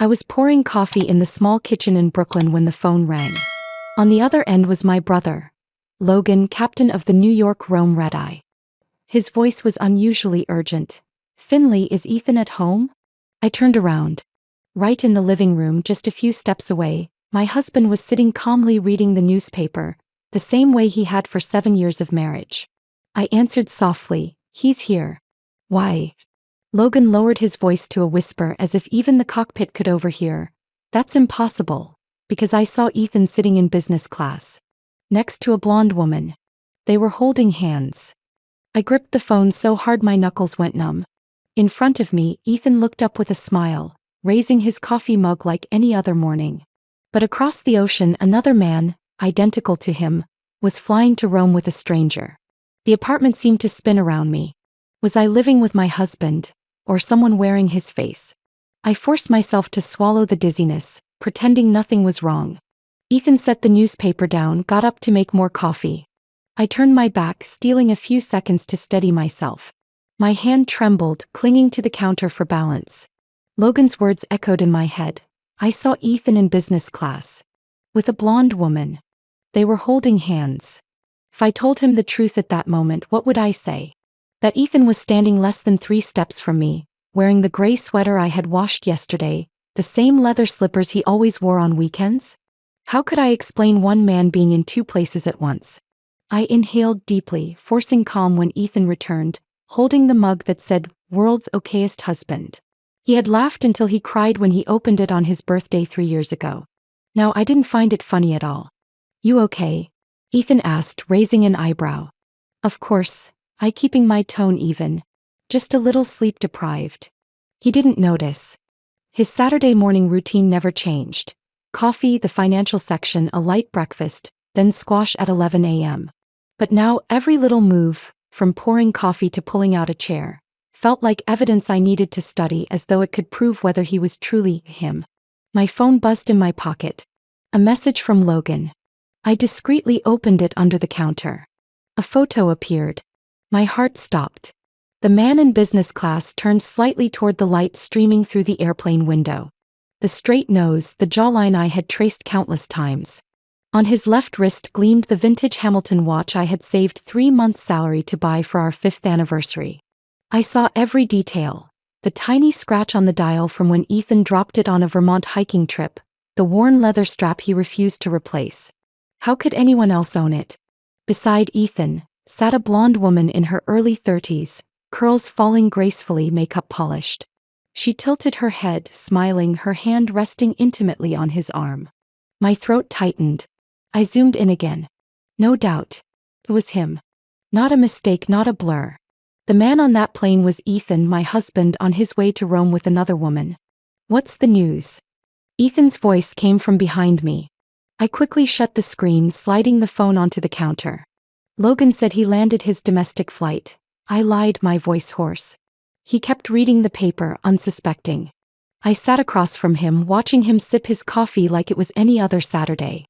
I was pouring coffee in the small kitchen in Brooklyn when the phone rang. On the other end was my brother, Logan, captain of the New York Rome Red Eye. His voice was unusually urgent. "Finley, is Ethan at home?" I turned around. Right in the living room, just a few steps away, my husband was sitting calmly reading the newspaper, the same way he had for 7 years of marriage. I answered softly, "He's here." "Why?" Logan lowered his voice to a whisper as if even the cockpit could overhear. "That's impossible, because I saw Ethan sitting in business class, next to a blonde woman. They were holding hands." I gripped the phone so hard my knuckles went numb. In front of me, Ethan looked up with a smile, raising his coffee mug like any other morning. But across the ocean, another man, identical to him, was flying to Rome with a stranger. The apartment seemed to spin around me. Was I living with my husband, or someone wearing his face? I forced myself to swallow the dizziness, pretending nothing was wrong. Ethan set the newspaper down, got up to make more coffee. I turned my back, stealing a few seconds to steady myself. My hand trembled, clinging to the counter for balance. Logan's words echoed in my head. I saw Ethan in business class, with a blonde woman. They were holding hands. If I told him the truth at that moment, what would I say? That Ethan was standing less than 3 steps from me, wearing the gray sweater I had washed yesterday, the same leather slippers he always wore on weekends? How could I explain one man being in 2 places at once? I inhaled deeply, forcing calm when Ethan returned, holding the mug that said, "World's okayest husband." He had laughed until he cried when he opened it on his birthday 3 years ago. Now I didn't find it funny at all. "You okay?" Ethan asked, raising an eyebrow. "Of course," I keeping my tone even. "Just a little sleep-deprived." He didn't notice. His Saturday morning routine never changed. Coffee, the financial section, a light breakfast, then squash at 11 a.m. But now every little move, from pouring coffee to pulling out a chair, felt like evidence I needed to study, as though it could prove whether he was truly him. My phone buzzed in my pocket. A message from Logan. I discreetly opened it under the counter. A photo appeared. My heart stopped. The man in business class turned slightly toward the light streaming through the airplane window. The straight nose, the jawline I had traced countless times. On his left wrist gleamed the vintage Hamilton watch I had saved 3 months' salary to buy for our 5th anniversary. I saw every detail. The tiny scratch on the dial from when Ethan dropped it on a Vermont hiking trip, the worn leather strap he refused to replace. How could anyone else own it? Beside Ethan sat a blonde woman in her early 30s, curls falling gracefully, makeup polished. She tilted her head, smiling, her hand resting intimately on his arm. My throat tightened. I zoomed in again. No doubt. It was him. Not a mistake, not a blur. The man on that plane was Ethan, my husband, on his way to Rome with another woman. "What's the news?" Ethan's voice came from behind me. I quickly shut the screen, sliding the phone onto the counter. Logan said he landed his domestic flight. I lied, my voice hoarse. He kept reading the paper, unsuspecting. I sat across from him, watching him sip his coffee like it was any other Saturday.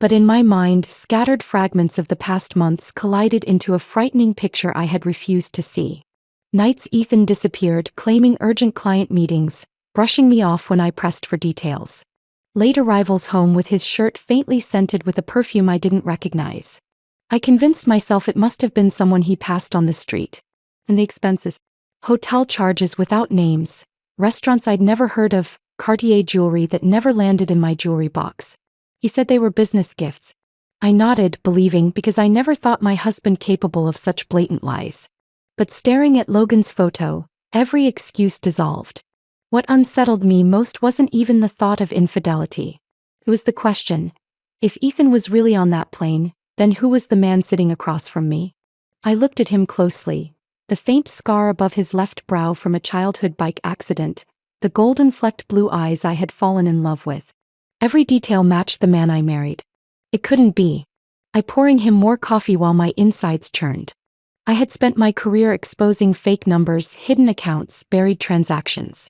But in my mind, scattered fragments of the past months collided into a frightening picture I had refused to see. Nights Ethan disappeared, claiming urgent client meetings, brushing me off when I pressed for details. Late arrivals home with his shirt faintly scented with a perfume I didn't recognize. I convinced myself it must have been someone he passed on the street. And the expenses. Hotel charges without names, restaurants I'd never heard of, Cartier jewelry that never landed in my jewelry box. He said they were business gifts. I nodded, believing, because I never thought my husband capable of such blatant lies. But staring at Logan's photo, every excuse dissolved. What unsettled me most wasn't even the thought of infidelity. It was the question. If Ethan was really on that plane, then who was the man sitting across from me? I looked at him closely. The faint scar above his left brow from a childhood bike accident, the golden-flecked blue eyes I had fallen in love with. Every detail matched the man I married. It couldn't be. I pouring him more coffee while my insides churned. I had spent my career exposing fake numbers, hidden accounts, buried transactions.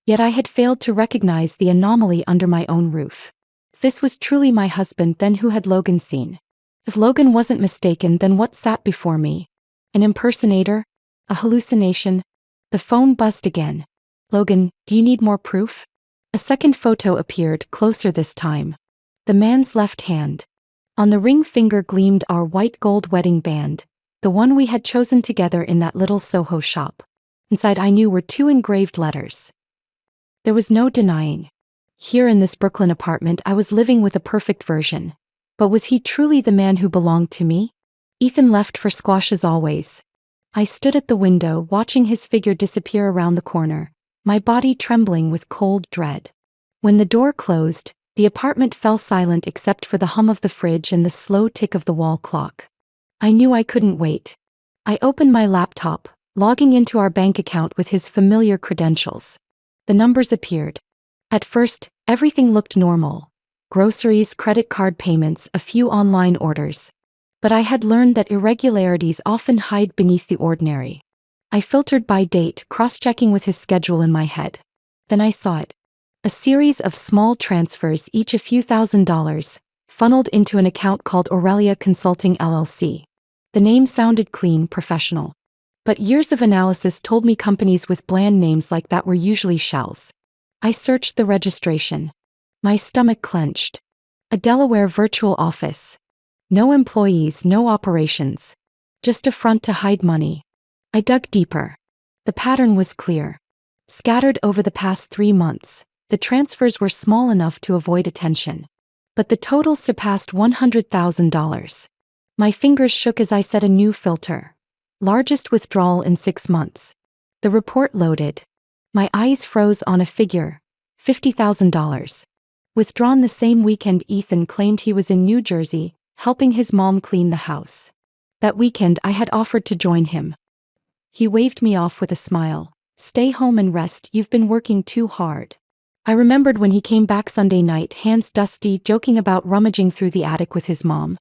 Yet I had failed to recognize the anomaly under my own roof. If this was truly my husband, then who had Logan seen? If Logan wasn't mistaken, then what sat before me? An impersonator? A hallucination? The phone buzzed again. "Logan, do you need more proof?" A second photo appeared, closer this time. The man's left hand. On the ring finger gleamed our white gold wedding band, the one we had chosen together in that little Soho shop. Inside I knew were two engraved letters. There was no denying. Here in this Brooklyn apartment I was living with a perfect version. But was he truly the man who belonged to me? Ethan left for squash as always. I stood at the window watching his figure disappear around the corner, my body trembling with cold dread. When the door closed, the apartment fell silent except for the hum of the fridge and the slow tick of the wall clock. I knew I couldn't wait. I opened my laptop, logging into our bank account with his familiar credentials. The numbers appeared. At first, everything looked normal. Groceries, credit card payments, a few online orders. But I had learned that irregularities often hide beneath the ordinary. I filtered by date, cross-checking with his schedule in my head. Then I saw it. A series of small transfers, each a few $1,000s, funneled into an account called Aurelia Consulting LLC. The name sounded clean, professional. But years of analysis told me companies with bland names like that were usually shells. I searched the registration. My stomach clenched. A Delaware virtual office. No employees, no operations. Just a front to hide money. I dug deeper. The pattern was clear. Scattered over the past 3 months, the transfers were small enough to avoid attention. But the total surpassed $100,000. My fingers shook as I set a new filter. Largest withdrawal in 6 months. The report loaded. My eyes froze on a figure. $50,000. Withdrawn the same weekend Ethan claimed he was in New Jersey, helping his mom clean the house. That weekend I had offered to join him. He waved me off with a smile. Stay home and rest, you've been working too hard. I remembered when he came back Sunday night, hands dusty, joking about rummaging through the attic with his mom.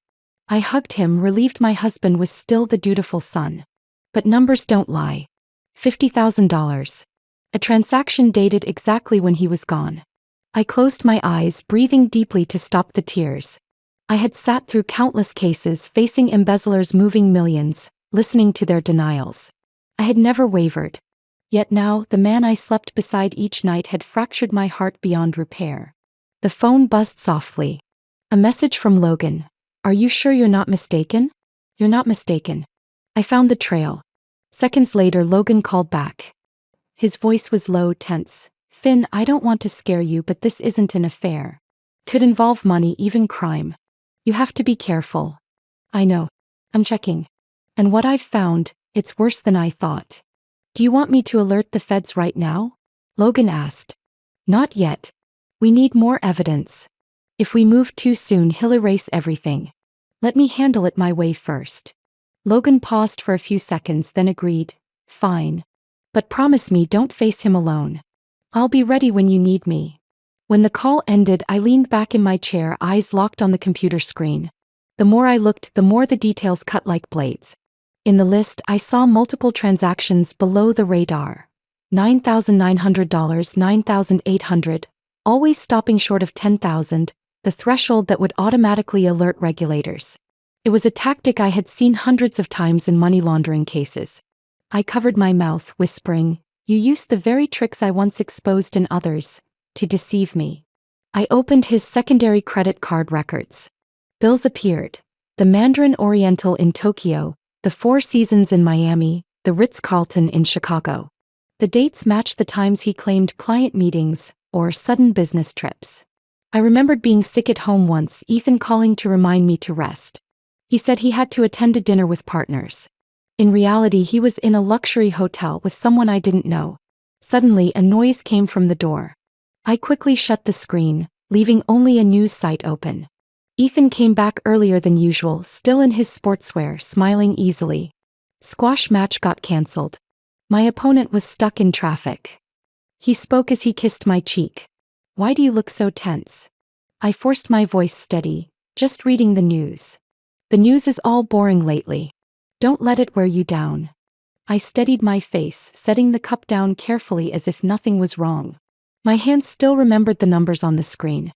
I hugged him, relieved my husband was still the dutiful son. But numbers don't lie. $50,000. A transaction dated exactly when he was gone. I closed my eyes, breathing deeply to stop the tears. I had sat through countless cases, facing embezzlers moving millions, listening to their denials. I had never wavered. Yet now, the man I slept beside each night had fractured my heart beyond repair. The phone buzzed softly. A message from Logan. Are you sure you're not mistaken? You're not mistaken. I found the trail. Seconds later, Logan called back. His voice was low, tense. Finn, I don't want to scare you, but this isn't an affair. Could involve money, even crime. You have to be careful. I know. I'm checking. And what I've found, it's worse than I thought. Do you want me to alert the feds right now? Logan asked. Not yet. We need more evidence. If we move too soon, he'll erase everything. Let me handle it my way first. Logan paused for a few seconds, then agreed. Fine. But promise me don't face him alone. I'll be ready when you need me. When the call ended, I leaned back in my chair, eyes locked on the computer screen. The more I looked, the more the details cut like blades. In the list, I saw multiple transactions below the radar. $9,900, $9,800, always stopping short of $10,000, the threshold that would automatically alert regulators. It was a tactic I had seen hundreds of times in money laundering cases. I covered my mouth, whispering, you used the very tricks I once exposed in others, to deceive me. I opened his secondary credit card records. Bills appeared. The Mandarin Oriental in Tokyo, the Four Seasons in Miami, the Ritz-Carlton in Chicago. The dates matched the times he claimed client meetings or sudden business trips. I remembered being sick at home once, Ethan calling to remind me to rest. He said he had to attend a dinner with partners. In reality, he was in a luxury hotel with someone I didn't know. Suddenly, a noise came from the door. I quickly shut the screen, leaving only a news site open. Ethan came back earlier than usual, still in his sportswear, smiling easily. Squash match got cancelled. My opponent was stuck in traffic. He spoke as he kissed my cheek. Why do you look so tense? I forced my voice steady, just reading the news. The news is all boring lately. Don't let it wear you down. I steadied my face, setting the cup down carefully as if nothing was wrong. My hands still remembered the numbers on the screen.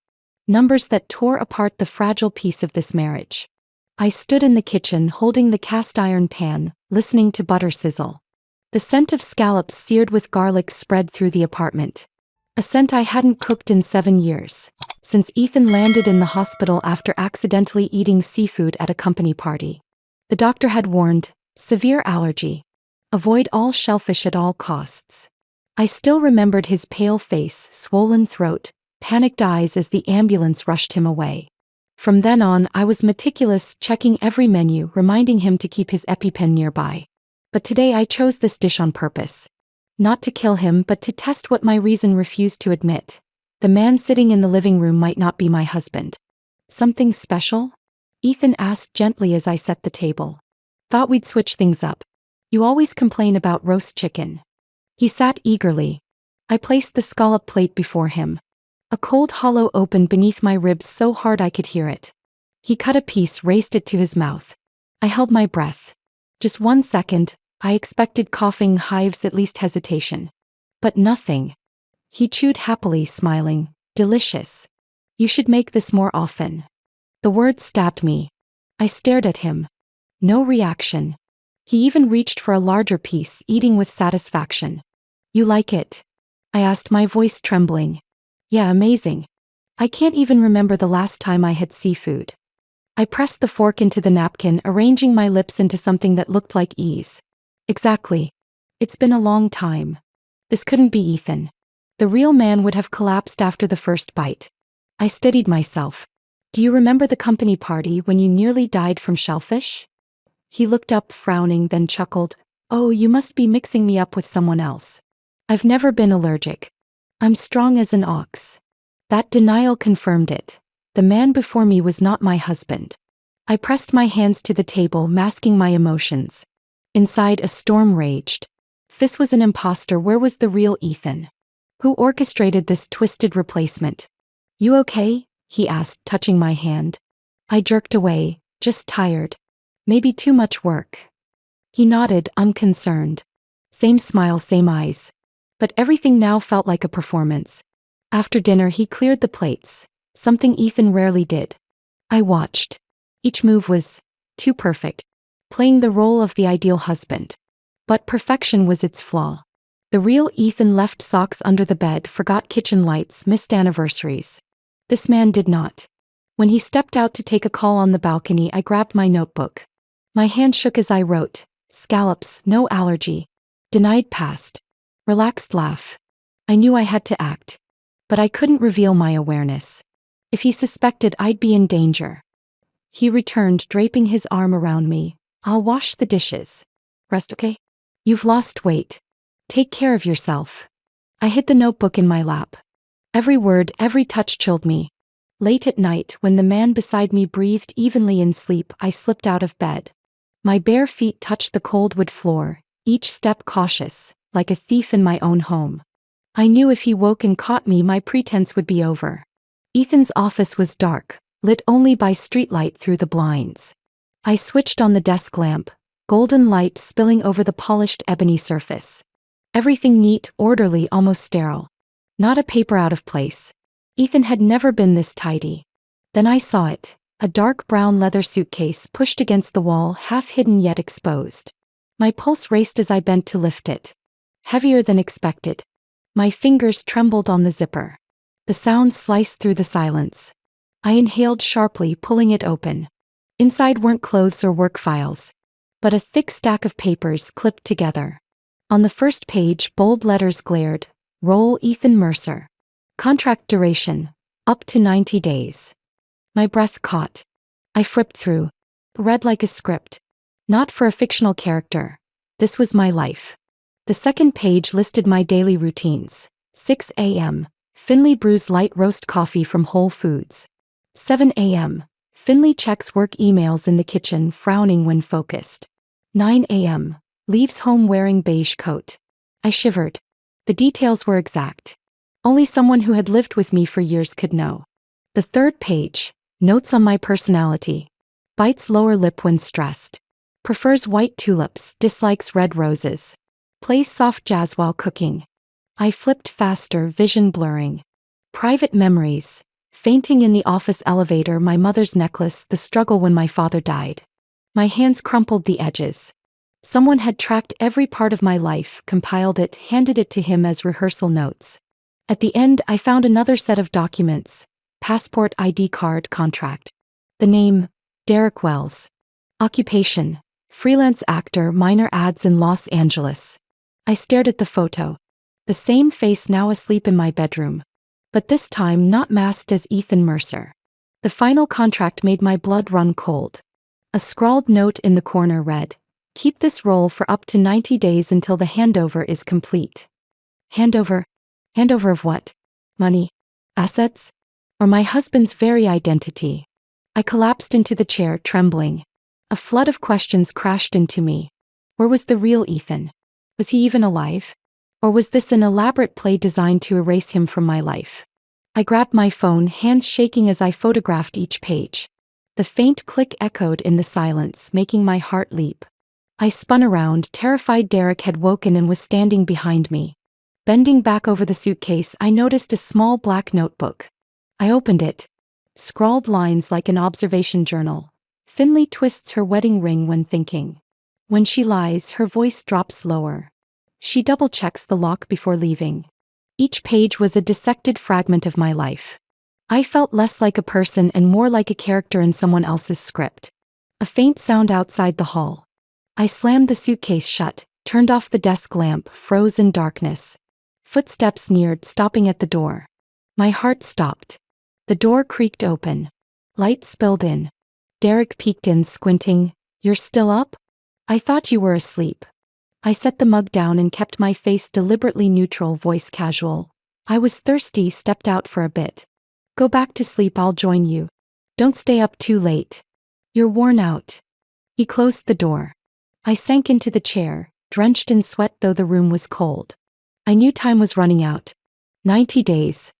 Numbers that tore apart the fragile piece of this marriage. I stood in the kitchen holding the cast iron pan, listening to butter sizzle. The scent of scallops seared with garlic spread through the apartment. A scent I hadn't cooked in 7 years. Since Ethan landed in the hospital after accidentally eating seafood at a company party. The doctor had warned, severe allergy. Avoid all shellfish at all costs. I still remembered his pale face, swollen throat, panicked eyes as the ambulance rushed him away. From then on, I was meticulous, checking every menu, reminding him to keep his EpiPen nearby. But today I chose this dish on purpose. Not to kill him, but to test what my reason refused to admit. The man sitting in the living room might not be my husband. Something special? Ethan asked gently as I set the table. Thought we'd switch things up. You always complain about roast chicken. He sat eagerly. I placed the scallop plate before him. A cold hollow opened beneath my ribs so hard I could hear it. He cut a piece, raised it to his mouth. I held my breath. Just 1 second, I expected coughing, hives, at least hesitation. But nothing. He chewed happily, smiling. Delicious. You should make this more often. The words stabbed me. I stared at him. No reaction. He even reached for a larger piece, eating with satisfaction. You like it? I asked, my voice trembling. Yeah, amazing. I can't even remember the last time I had seafood. I pressed the fork into the napkin, arranging my lips into something that looked like ease. Exactly. It's been a long time. This couldn't be Ethan. The real man would have collapsed after the first bite. I steadied myself. Do you remember the company party when you nearly died from shellfish? He looked up, frowning, then chuckled. Oh, you must be mixing me up with someone else. I've never been allergic. I'm strong as an ox. That denial confirmed it. The man before me was not my husband. I pressed my hands to the table, masking my emotions. Inside, a storm raged. If this was an imposter, where was the real Ethan? Who orchestrated this twisted replacement? You okay? He asked, touching my hand. I jerked away, just tired. Maybe too much work. He nodded, unconcerned. Same smile, same eyes. But everything now felt like a performance. After dinner, he cleared the plates, something Ethan rarely did. I watched. Each move was too perfect, playing the role of the ideal husband. But perfection was its flaw. The real Ethan left socks under the bed, forgot kitchen lights, missed anniversaries. This man did not. When he stepped out to take a call on the balcony, I grabbed my notebook. My hand shook as I wrote, scallops, no allergy. Denied past. Relaxed laugh. I knew I had to act. But I couldn't reveal my awareness. If he suspected, I'd be in danger. He returned, draping his arm around me. I'll wash the dishes. Rest okay? You've lost weight. Take care of yourself. I hid the notebook in my lap. Every word, every touch chilled me. Late at night, when the man beside me breathed evenly in sleep, I slipped out of bed. My bare feet touched the cold wood floor, each step cautious, like a thief in my own home. I knew if he woke and caught me, my pretense would be over. Ethan's office was dark, lit only by streetlight through the blinds. I switched on the desk lamp, golden light spilling over the polished ebony surface. Everything neat, orderly, almost sterile. Not a paper out of place. Ethan had never been this tidy. Then I saw it, a dark brown leather suitcase pushed against the wall, half hidden yet exposed. My pulse raced as I bent to lift it. Heavier than expected. My fingers trembled on the zipper. The sound sliced through the silence. I inhaled sharply, pulling it open. Inside weren't clothes or work files, but a thick stack of papers clipped together. On the first page, bold letters glared. Role Ethan Mercer. Contract duration, up to 90 days. My breath caught. I flipped through. Read like a script. Not for a fictional character. This was my life. The second page listed my daily routines. 6 a.m. Finley brews light roast coffee from Whole Foods. 7 a.m. Finley checks work emails in the kitchen, frowning when focused. 9 a.m. Leaves home wearing beige coat. I shivered. The details were exact. Only someone who had lived with me for years could know. The third page, notes on my personality. Bites lower lip when stressed. Prefers white tulips, dislikes red roses. Plays soft jazz while cooking. I flipped faster, vision blurring. Private memories. Fainting in the office elevator, my mother's necklace, the struggle when my father died. My hands crumpled the edges. Someone had tracked every part of my life, compiled it, handed it to him as rehearsal notes. At the end, I found another set of documents: passport, ID card, contract. The name, Derek Wells. Occupation, freelance actor, minor ads in Los Angeles. I stared at the photo. The same face now asleep in my bedroom. But this time not masked as Ethan Mercer. The final contract made my blood run cold. A scrawled note in the corner read, "Keep this role for up to 90 days until the handover is complete." Handover? Handover of what? Money? Assets? Or my husband's very identity? I collapsed into the chair, trembling. A flood of questions crashed into me. Where was the real Ethan? Was he even alive? Or was this an elaborate play designed to erase him from my life? I grabbed my phone, hands shaking as I photographed each page. The faint click echoed in the silence, making my heart leap. I spun around, terrified. Derek had woken and was standing behind me. Bending back over the suitcase, I noticed a small black notebook. I opened it. Scrawled lines like an observation journal. Finley twists her wedding ring when thinking. When she lies, her voice drops lower. She double-checks the lock before leaving. Each page was a dissected fragment of my life. I felt less like a person and more like a character in someone else's script. A faint sound outside the hall. I slammed the suitcase shut, turned off the desk lamp, froze in darkness. Footsteps neared, stopping at the door. My heart stopped. The door creaked open. Light spilled in. Derek peeked in, squinting. "You're still up? I thought you were asleep." I set the mug down and kept my face deliberately neutral, voice casual. "I was thirsty, stepped out for a bit. Go back to sleep, I'll join you. Don't stay up too late. You're worn out." He closed the door. I sank into the chair, drenched in sweat though the room was cold. I knew time was running out. 90 days.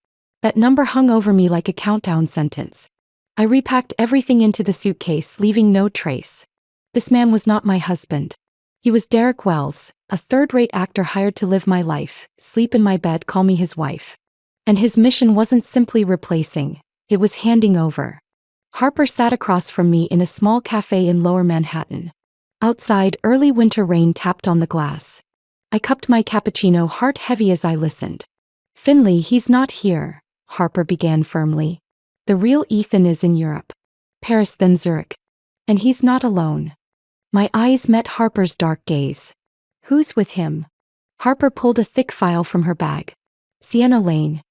That number hung over me like a countdown sentence. I repacked everything into the suitcase, leaving no trace. This man was not my husband. He was Derek Wells, a third-rate actor hired to live my life, sleep in my bed, call me his wife. And his mission wasn't simply replacing, it was handing over. Harper sat across from me in a small cafe in Lower Manhattan. Outside, early winter rain tapped on the glass. I cupped my cappuccino, heart heavy as I listened. "Finley, he's not here," Harper began firmly. "The real Ethan is in Europe. Paris, then Zurich. And he's not alone." My eyes met Harper's dark gaze. "Who's with him?" Harper pulled a thick file from her bag. "Sienna Lane.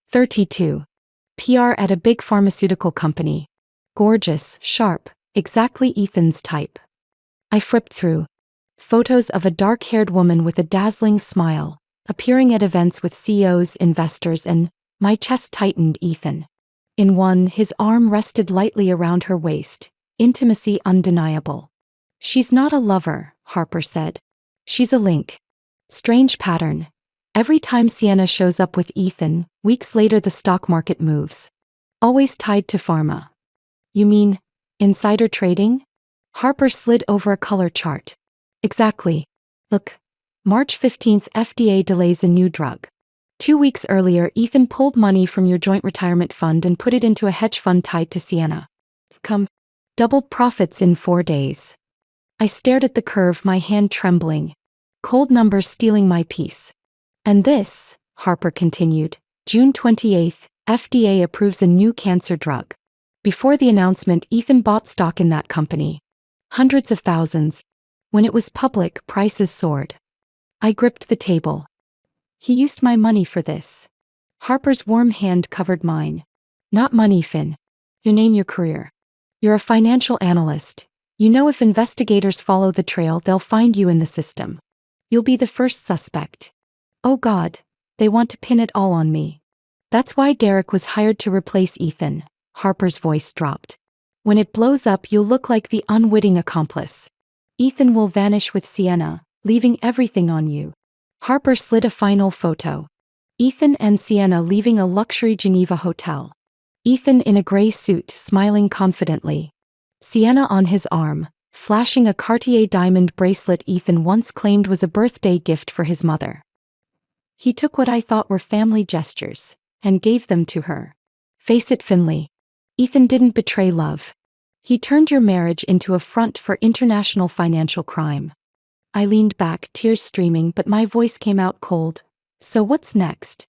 32. PR at a big pharmaceutical company. Gorgeous, sharp, exactly Ethan's type." I flipped through. Photos of a dark-haired woman with a dazzling smile, appearing at events with CEOs, investors, and, my chest tightened, Ethan. In one, his arm rested lightly around her waist, intimacy undeniable. "She's not a lover," Harper said. "She's a link." Strange pattern. Every time Sienna shows up with Ethan, weeks later the stock market moves. Always tied to pharma. "You mean, insider trading?" Harper slid over a color chart. "Exactly. Look. March 15th, FDA delays a new drug. 2 weeks earlier, Ethan pulled money from your joint retirement fund and put it into a hedge fund tied to Sienna. Doubled profits in 4 days." I stared at the curve, my hand trembling. Cold numbers stealing my peace. "And this," Harper continued, "June 28th, FDA approves a new cancer drug. Before the announcement, Ethan bought stock in that company. Hundreds of thousands. When it was public, prices soared." I gripped the table. "He used my money for this." Harper's warm hand covered mine. "Not money, Finn. You name your career. You're a financial analyst. You know if investigators follow the trail, they'll find you in the system. You'll be the first suspect." "Oh God, they want to pin it all on me." "That's why Derek was hired to replace Ethan." Harper's voice dropped. "When it blows up, you'll look like the unwitting accomplice. Ethan will vanish with Sienna, leaving everything on you." Harper slid a final photo. Ethan and Sienna leaving a luxury Geneva hotel. Ethan in a gray suit, smiling confidently. Sienna on his arm, flashing a Cartier diamond bracelet Ethan once claimed was a birthday gift for his mother. He took what I thought were family gestures, and gave them to her. Face it, Finley. Ethan didn't betray love. He turned your marriage into a front for international financial crime. I leaned back, tears streaming, but my voice came out cold. "So what's next?"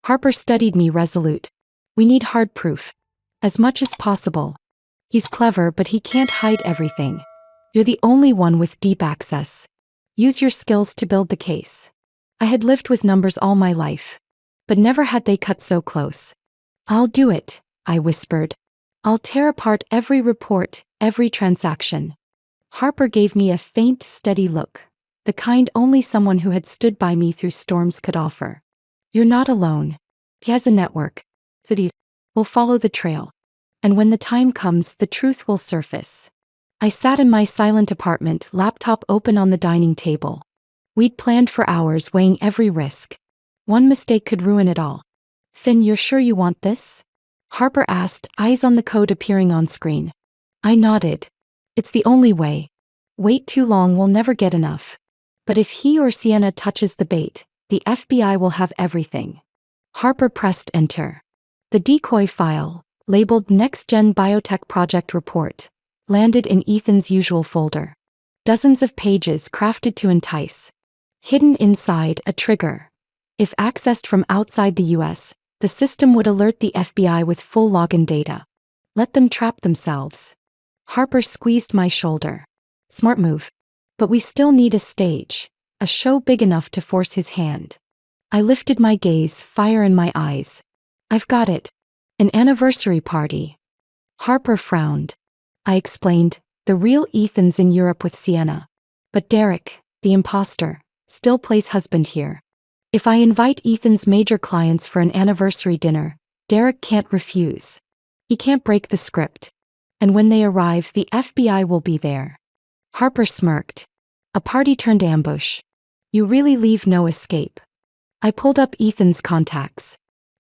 Harper studied me resolute. We need hard proof. As much as possible. He's clever, but he can't hide everything. You're the only one with deep access. Use your skills to build the case. I had lived with numbers all my life. But never had they cut so close. I'll do it, I whispered. I'll tear apart every report, every transaction. Harper gave me a faint, steady look. The kind only someone who had stood by me through storms could offer. You're not alone. He has a network. We'll follow the trail. And when the time comes, the truth will surface. I sat in my silent apartment, laptop open on the dining table. We'd planned for hours, weighing every risk. One mistake could ruin it all. Finn, you're sure you want this? Harper asked, eyes on the code appearing on screen. I nodded. It's the only way. Wait too long, we'll never get enough. But if he or Sienna touches the bait, the FBI will have everything. Harper pressed enter. The decoy file, labeled Next Gen Biotech Project Report, landed in Ethan's usual folder. Dozens of pages crafted to entice. Hidden inside, a trigger. If accessed from outside the US, the system would alert the FBI with full login data. Let them trap themselves. Harper squeezed my shoulder. Smart move. But we still need a stage, a show big enough to force his hand. I lifted my gaze, fire in my eyes. I've got it. An anniversary party. Harper frowned. I explained, the real Ethan's in Europe with Sienna. But Derek, the imposter, still plays husband here. If I invite Ethan's major clients for an anniversary dinner, Derek can't refuse. He can't break the script. And when they arrive, the FBI will be there. Harper smirked. A party turned ambush. You really leave no escape. I pulled up Ethan's contacts.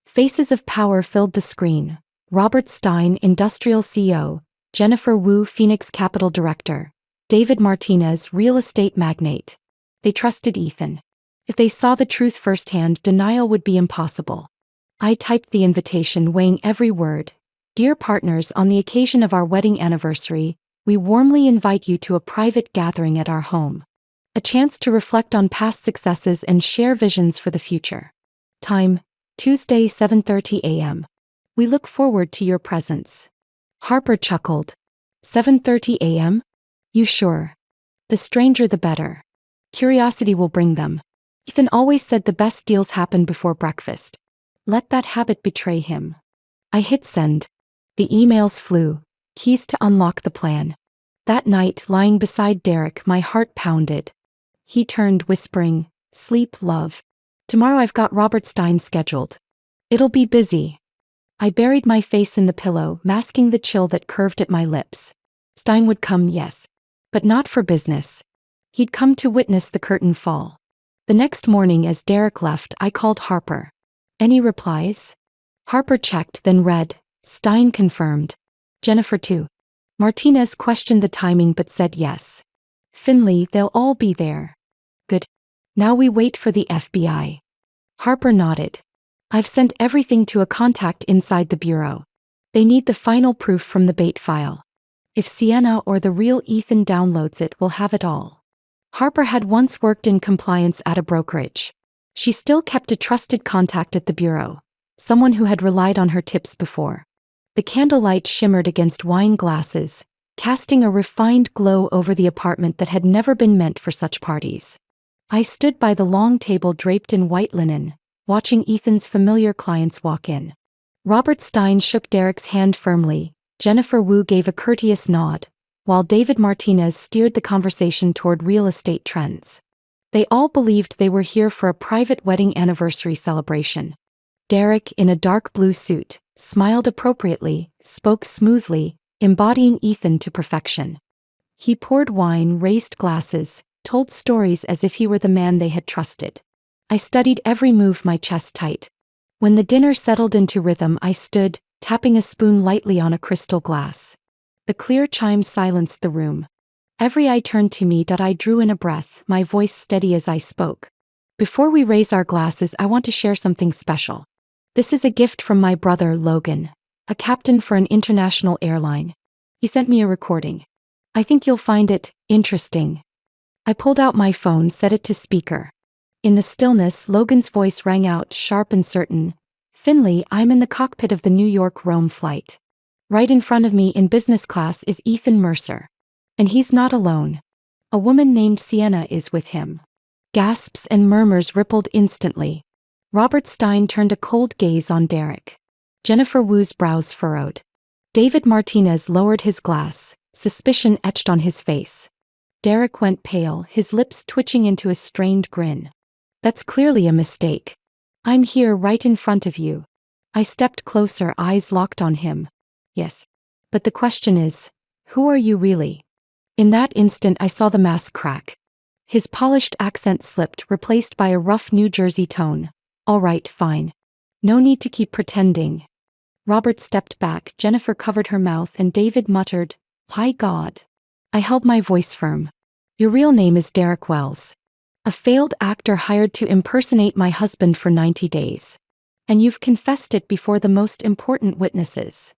Faces of power filled the screen. Robert Stein, Industrial CEO, Jennifer Wu, Phoenix Capital Director, David Martinez, Real Estate Magnate. They trusted Ethan. If they saw the truth firsthand, denial would be impossible. I typed the invitation, weighing every word. Dear partners, on the occasion of our wedding anniversary, we warmly invite you to a private gathering at our home. A chance to reflect on past successes and share visions for the future. Time, Tuesday, 7:30 a.m. We look forward to your presence. Harper chuckled. 7:30 a.m.? You sure? The stranger the better. Curiosity will bring them. Ethan always said the best deals happen before breakfast. Let that habit betray him. I hit send. The emails flew. Keys to unlock the plan. That night, lying beside Derek, my heart pounded. He turned, whispering, "Sleep, love. Tomorrow I've got Robert Stein scheduled. It'll be busy." I buried my face in the pillow, masking the chill that curved at my lips. Stein would come, yes. But not for business. He'd come to witness the curtain fall. The next morning, as Derek left, I called Harper. Any replies? Harper checked, then read, Stein confirmed. Jennifer too. Martinez questioned the timing but said yes. Finley, they'll all be there. Good. Now we wait for the FBI. Harper nodded. I've sent everything to a contact inside the bureau. They need the final proof from the bait file. If Sienna or the real Ethan downloads it, we'll have it all. Harper had once worked in compliance at a brokerage. She still kept a trusted contact at the bureau, someone who had relied on her tips before. The candlelight shimmered against wine glasses, casting a refined glow over the apartment that had never been meant for such parties. I stood by the long table draped in white linen, watching Ethan's familiar clients walk in. Robert Stein shook Derek's hand firmly. Jennifer Wu gave a courteous nod, while David Martinez steered the conversation toward real estate trends. They all believed they were here for a private wedding anniversary celebration. Derek, in a dark blue suit, smiled appropriately, spoke smoothly, embodying Ethan to perfection. He poured wine, raised glasses, told stories as if he were the man they had trusted. I studied every move, my chest tight. When the dinner settled into rhythm, I stood, tapping a spoon lightly on a crystal glass. The clear chimes silenced the room. Every eye turned to me. I drew in a breath, my voice steady as I spoke. Before we raise our glasses, I want to share something special. This is a gift from my brother, Logan, a captain for an international airline. He sent me a recording. I think you'll find it interesting. I pulled out my phone, set it to speaker. In the stillness, Logan's voice rang out, sharp and certain. Finley, I'm in the cockpit of the New York-Rome flight. Right in front of me in business class is Ethan Mercer. And he's not alone. A woman named Sienna is with him. Gasps and murmurs rippled instantly. Robert Stein turned a cold gaze on Derek. Jennifer Wu's brows furrowed. David Martinez lowered his glass, suspicion etched on his face. Derek went pale, his lips twitching into a strained grin. That's clearly a mistake. I'm here right in front of you. I stepped closer, eyes locked on him. Yes. But the question is, who are you really? In that instant I saw the mask crack. His polished accent slipped, replaced by a rough New Jersey tone. All right, fine. No need to keep pretending. Robert stepped back, Jennifer covered her mouth, and David muttered, "By God." I held my voice firm. Your real name is Derek Wells. A failed actor hired to impersonate my husband for 90 days. And you've confessed it before the most important witnesses.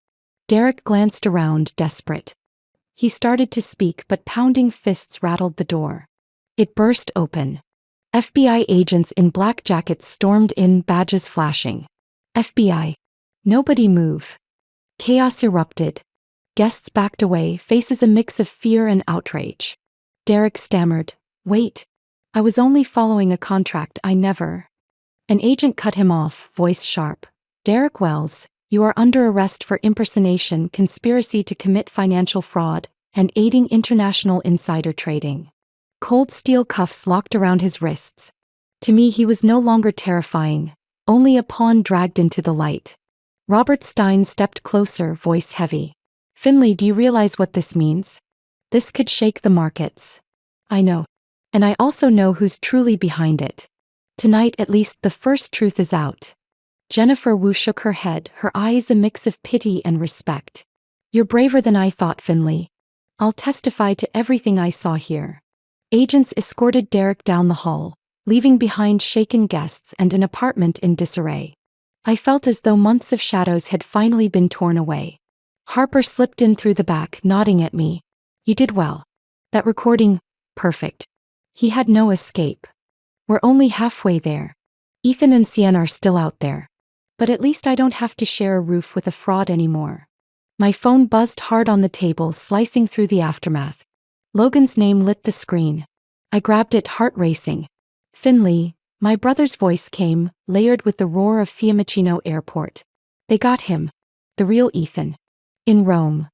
Derek glanced around, desperate. He started to speak, but pounding fists rattled the door. It burst open. FBI agents in black jackets stormed in, badges flashing. FBI. Nobody move. Chaos erupted. Guests backed away, faces a mix of fear and outrage. Derek stammered, "Wait. I was only following a contract, I never." An agent cut him off, voice sharp. "Derek Wells, you are under arrest for impersonation, conspiracy to commit financial fraud, and aiding international insider trading." Cold steel cuffs locked around his wrists. To me he was no longer terrifying, only a pawn dragged into the light. Robert Stein stepped closer, voice heavy. "Finley, do you realize what this means? This could shake the markets." "I know. And I also know who's truly behind it. Tonight at least the first truth is out." Jennifer Wu shook her head, her eyes a mix of pity and respect. "You're braver than I thought, Finley. I'll testify to everything I saw here." Agents escorted Derek down the hall, leaving behind shaken guests and an apartment in disarray. I felt as though months of shadows had finally been torn away. Harper slipped in through the back, nodding at me. "You did well. That recording, perfect." He had no escape. We're only halfway there. Ethan and Sienna are still out there. But at least I don't have to share a roof with a fraud anymore. My phone buzzed hard on the table, slicing through the aftermath. Logan's name lit the screen. I grabbed it, heart racing. "Finley," my brother's voice came, layered with the roar of Fiumicino Airport. "They got him. The real Ethan. In Rome."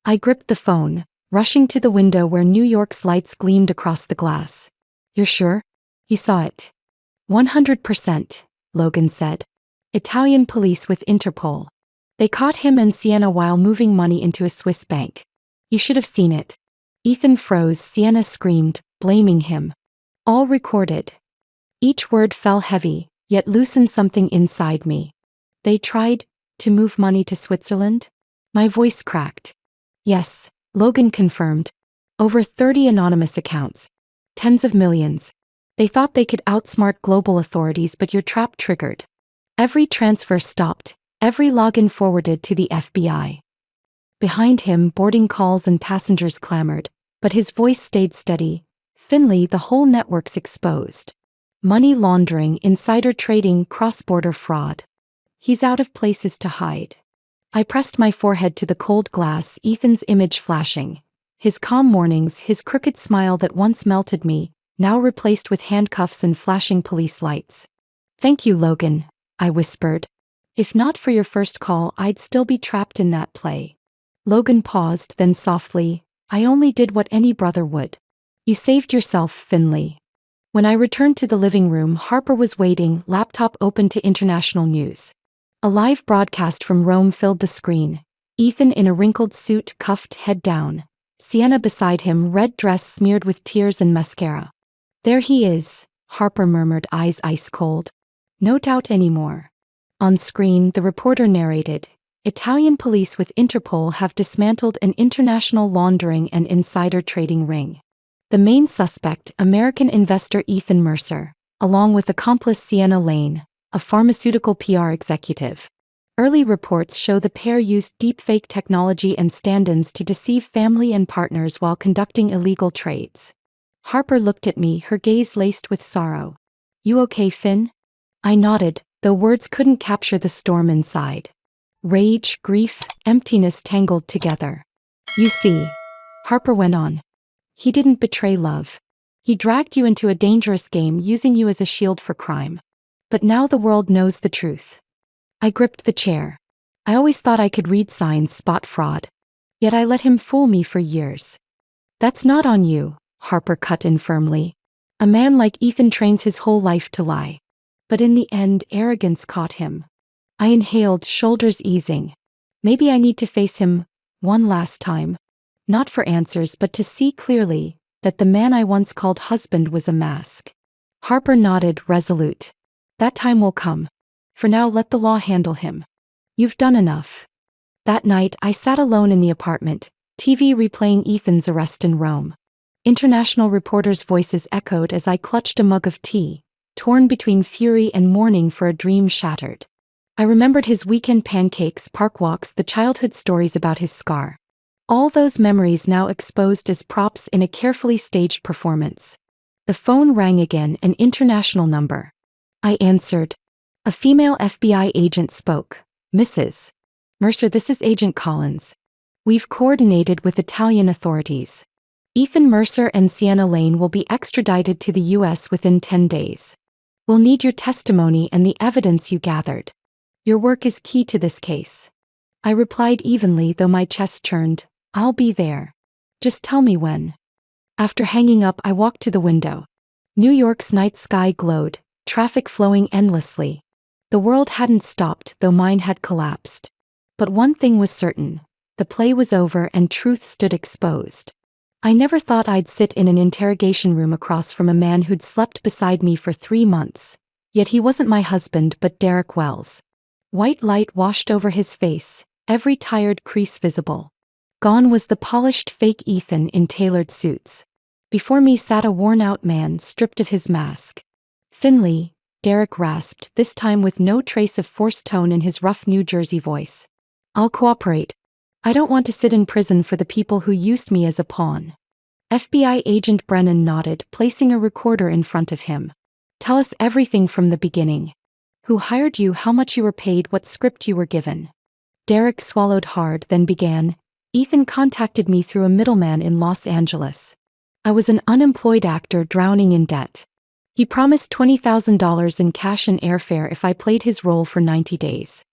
I gripped the phone, rushing to the window where New York's lights gleamed across the glass. "You're sure? You saw it?" 100%, Logan said. "Italian police with Interpol. They caught him and Sienna while moving money into a Swiss bank. You should have seen it." Ethan froze, Sienna screamed, blaming him. All recorded. Each word fell heavy, yet loosened something inside me. "They tried to move money to Switzerland?" My voice cracked. "Yes," Logan confirmed. "Over 30 anonymous accounts. Tens of millions. They thought they could outsmart global authorities, but your trap triggered. Every transfer stopped, every login forwarded to the FBI." Behind him, boarding calls and passengers clamored, but his voice stayed steady. "Finley, the whole network's exposed. Money laundering, insider trading, cross-border fraud. He's out of places to hide." I pressed my forehead to the cold glass, Ethan's image flashing. His calm mornings, his crooked smile that once melted me, now replaced with handcuffs and flashing police lights. "Thank you, Logan," I whispered. "If not for your first call, I'd still be trapped in that play." Logan paused, then softly, "I only did what any brother would." "You saved yourself, Finley." When I returned to the living room, Harper was waiting, laptop open to international news. A live broadcast from Rome filled the screen. Ethan in a wrinkled suit, cuffed, head down. Sienna beside him, red dress smeared with tears and mascara. "There he is," Harper murmured, eyes ice cold. "No doubt anymore." On screen, the reporter narrated, "Italian police with Interpol have dismantled an international laundering and insider trading ring. The main suspect, American investor Ethan Mercer, along with accomplice Sienna Lane, a pharmaceutical PR executive. Early reports show the pair used deepfake technology and stand-ins to deceive family and partners while conducting illegal trades." Harper looked at me, her gaze laced with sorrow. "You okay, Finn?" I nodded, though words couldn't capture the storm inside. Rage, grief, emptiness tangled together. You see, Harper went on. He didn't betray love. He dragged you into a dangerous game using you as a shield for crime. But now the world knows the truth. I gripped the chair. I always thought I could read signs, spot fraud. Yet I let him fool me for years. That's not on you, Harper cut in firmly. A man like Ethan trains his whole life to lie. But in the end, arrogance caught him. I inhaled, shoulders easing. Maybe I need to face him one last time. Not for answers, but to see clearly that the man I once called husband was a mask. Harper nodded, resolute. That time will come. For now, let the law handle him. You've done enough. That night, I sat alone in the apartment, TV replaying Ethan's arrest in Rome. International reporters' voices echoed as I clutched a mug of tea, torn between fury and mourning for a dream shattered. I remembered his weekend pancakes, park walks, the childhood stories about his scar. All those memories now exposed as props in a carefully staged performance. The phone rang again, an international number. I answered. A female FBI agent spoke. Mrs. Mercer, this is Agent Collins. We've coordinated with Italian authorities. Ethan Mercer and Sienna Lane will be extradited to the U.S. within 10 days. We'll need your testimony and the evidence you gathered. Your work is key to this case. I replied evenly, though my chest churned. I'll be there. Just tell me when. After hanging up, I walked to the window. New York's night sky glowed, traffic flowing endlessly. The world hadn't stopped, though mine had collapsed. But one thing was certain. The play was over and truth stood exposed. I never thought I'd sit in an interrogation room across from a man who'd slept beside me for 3 months. Yet he wasn't my husband, but Derek Wells. White light washed over his face, every tired crease visible. Gone was the polished fake Ethan in tailored suits. Before me sat a worn-out man stripped of his mask. Finley, Derek rasped, this time with no trace of forced tone in his rough New Jersey voice. I'll cooperate. I don't want to sit in prison for the people who used me as a pawn. FBI agent Brennan nodded, placing a recorder in front of him. Tell us everything from the beginning. Who hired you, how much you were paid, what script you were given. Derek swallowed hard, then began. Ethan contacted me through a middleman in Los Angeles. I was an unemployed actor drowning in debt. He promised $20,000 in cash and airfare if I played his role for 90 days.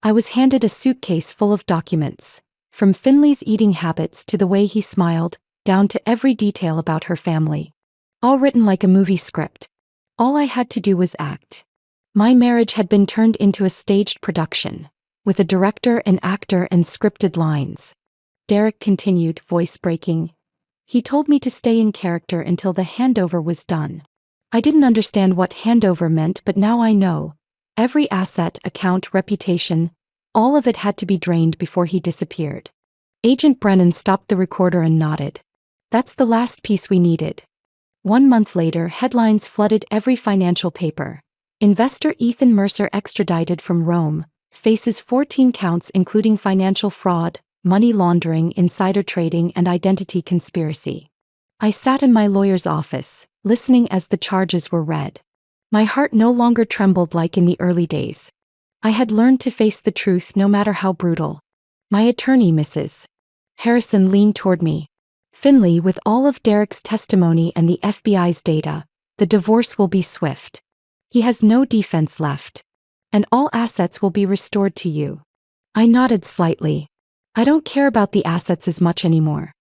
I was handed a suitcase full of documents, from Finley's eating habits to the way he smiled, down to every detail about her family. All written like a movie script. All I had to do was act. My marriage had been turned into a staged production, with a director, an actor, and scripted lines. Derek continued, voice breaking. He told me to stay in character until the handover was done. I didn't understand what handover meant, but now I know. Every asset, account, reputation, all of it had to be drained before he disappeared. Agent Brennan stopped the recorder and nodded. That's the last piece we needed. 1 month later, headlines flooded every financial paper. Investor Ethan Mercer extradited from Rome, faces 14 counts including financial fraud, money laundering, insider trading, and identity conspiracy. I sat in my lawyer's office, listening as the charges were read. My heart no longer trembled like in the early days. I had learned to face the truth no matter how brutal. My attorney, Mrs. Harrison, leaned toward me. Finley, with all of Derek's testimony and the FBI's data, the divorce will be swift. He has no defense left. And all assets will be restored to you. I nodded slightly. I don't care about the assets as much anymore.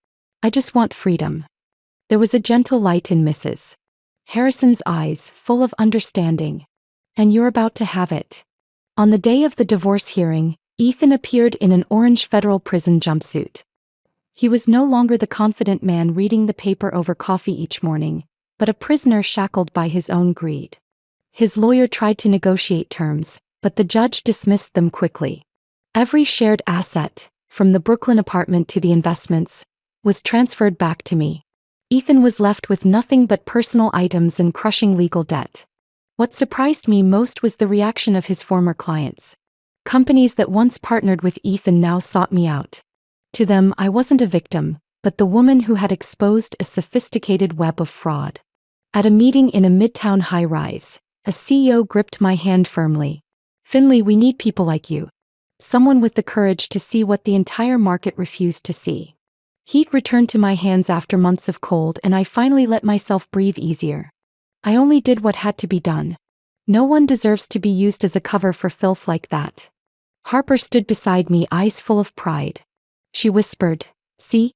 I just want freedom. There was a gentle light in Mrs. Harrison's eyes, full of understanding. And you're about to have it. On the day of the divorce hearing, Ethan appeared in an orange federal prison jumpsuit. He was no longer the confident man reading the paper over coffee each morning, but a prisoner shackled by his own greed. His lawyer tried to negotiate terms, but the judge dismissed them quickly. Every shared asset, from the Brooklyn apartment to the investments, was transferred back to me. Ethan was left with nothing but personal items and crushing legal debt. What surprised me most was the reaction of his former clients. Companies that once partnered with Ethan now sought me out. To them, I wasn't a victim, but the woman who had exposed a sophisticated web of fraud. At a meeting in a midtown high-rise, a CEO gripped my hand firmly. Finley, we need people like you. Someone with the courage to see what the entire market refused to see. Heat returned to my hands after months of cold, and I finally let myself breathe easier. I only did what had to be done. No one deserves to be used as a cover for filth like that. Harper stood beside me, eyes full of pride. She whispered, "See?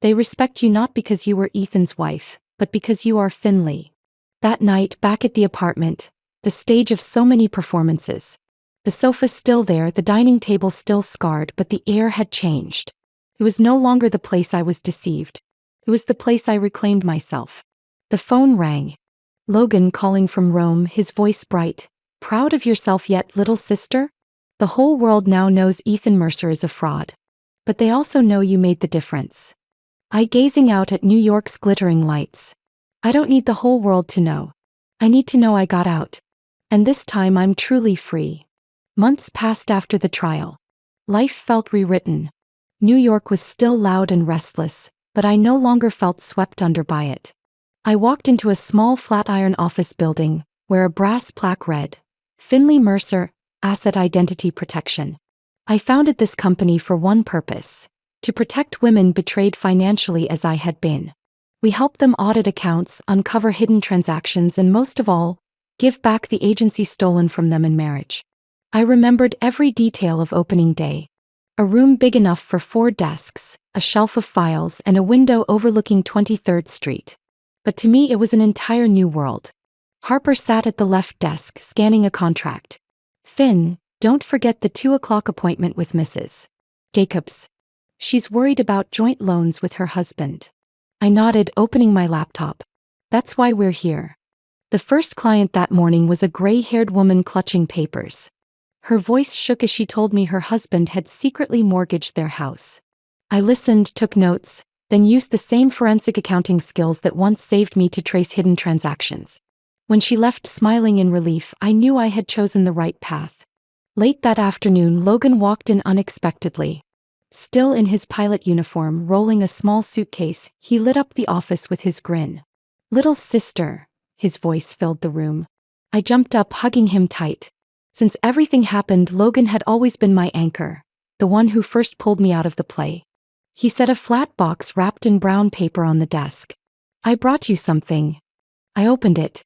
They respect you not because you were Ethan's wife, but because you are Finley." That night, back at the apartment, the stage of so many performances. The sofa still there, the dining table still scarred, but the air had changed. It was no longer the place I was deceived. It was the place I reclaimed myself. The phone rang. Logan calling from Rome, his voice bright. "Proud of yourself yet, little sister? The whole world now knows Ethan Mercer is a fraud. But they also know you made the difference." I gazing out at New York's glittering lights. I don't need the whole world to know. I need to know I got out. And this time I'm truly free. Months passed after the trial. Life felt rewritten. New York was still loud and restless, but I no longer felt swept under by it. I walked into a small Flatiron office building, where a brass plaque read, "Finley Mercer, Asset Identity Protection." I founded this company for one purpose: to protect women betrayed financially as I had been. We helped them audit accounts, uncover hidden transactions, and most of all, give back the agency stolen from them in marriage. I remembered every detail of opening day. A room big enough for 4 desks, a shelf of files, and a window overlooking 23rd Street. But to me it was an entire new world. Harper sat at the left desk, scanning a contract. "Finn, don't forget the 2 o'clock appointment with Mrs. Jacobs. She's worried about joint loans with her husband." I nodded, opening my laptop. "That's why we're here." The first client that morning was a gray-haired woman clutching papers. Her voice shook as she told me her husband had secretly mortgaged their house. I listened, took notes, then used the same forensic accounting skills that once saved me to trace hidden transactions. When she left smiling in relief, I knew I had chosen the right path. Late that afternoon, Logan walked in unexpectedly. Still in his pilot uniform, rolling a small suitcase, he lit up the office with his grin. "Little sister," his voice filled the room. I jumped up, hugging him tight. Since everything happened, Logan had always been my anchor, the one who first pulled me out of the play. He set a flat box wrapped in brown paper on the desk. "I brought you something." I opened it.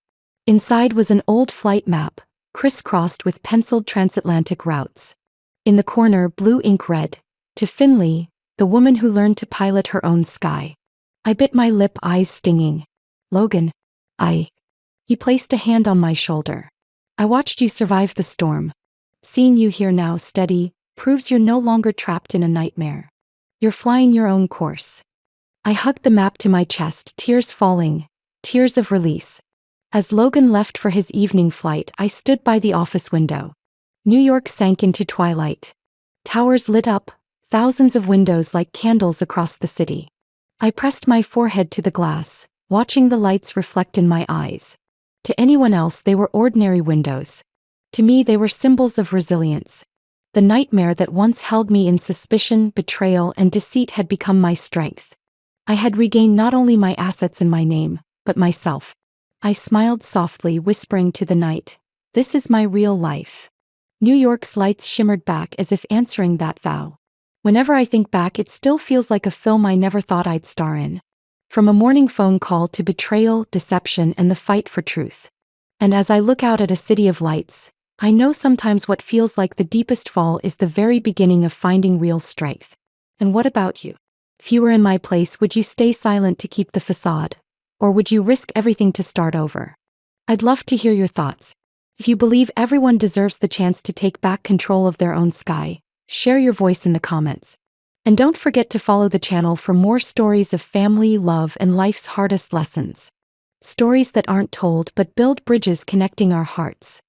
Inside was an old flight map, crisscrossed with penciled transatlantic routes. In the corner, blue ink read, "To Finley, the woman who learned to pilot her own sky." I bit my lip, eyes stinging. "Logan, He placed a hand on my shoulder. "I watched you survive the storm. Seeing you here now, steady, proves you're no longer trapped in a nightmare. You're flying your own course." I hugged the map to my chest, tears falling, tears of release. As Logan left for his evening flight, I stood by the office window. New York sank into twilight. Towers lit up, thousands of windows like candles across the city. I pressed my forehead to the glass, watching the lights reflect in my eyes. To anyone else, they were ordinary windows. To me, they were symbols of resilience. The nightmare that once held me in suspicion, betrayal, and deceit had become my strength. I had regained not only my assets and my name, but myself. I smiled softly, whispering to the night, "This is my real life." New York's lights shimmered back as if answering that vow. Whenever I think back, it still feels like a film I never thought I'd star in. From a morning phone call to betrayal, deception, and the fight for truth. And as I look out at a city of lights, I know sometimes what feels like the deepest fall is the very beginning of finding real strength. And what about you? If you were in my place, would you stay silent to keep the facade? Or would you risk everything to start over? I'd love to hear your thoughts. If you believe everyone deserves the chance to take back control of their own sky, share your voice in the comments. And don't forget to follow the channel for more stories of family, love, and life's hardest lessons. Stories that aren't told but build bridges connecting our hearts.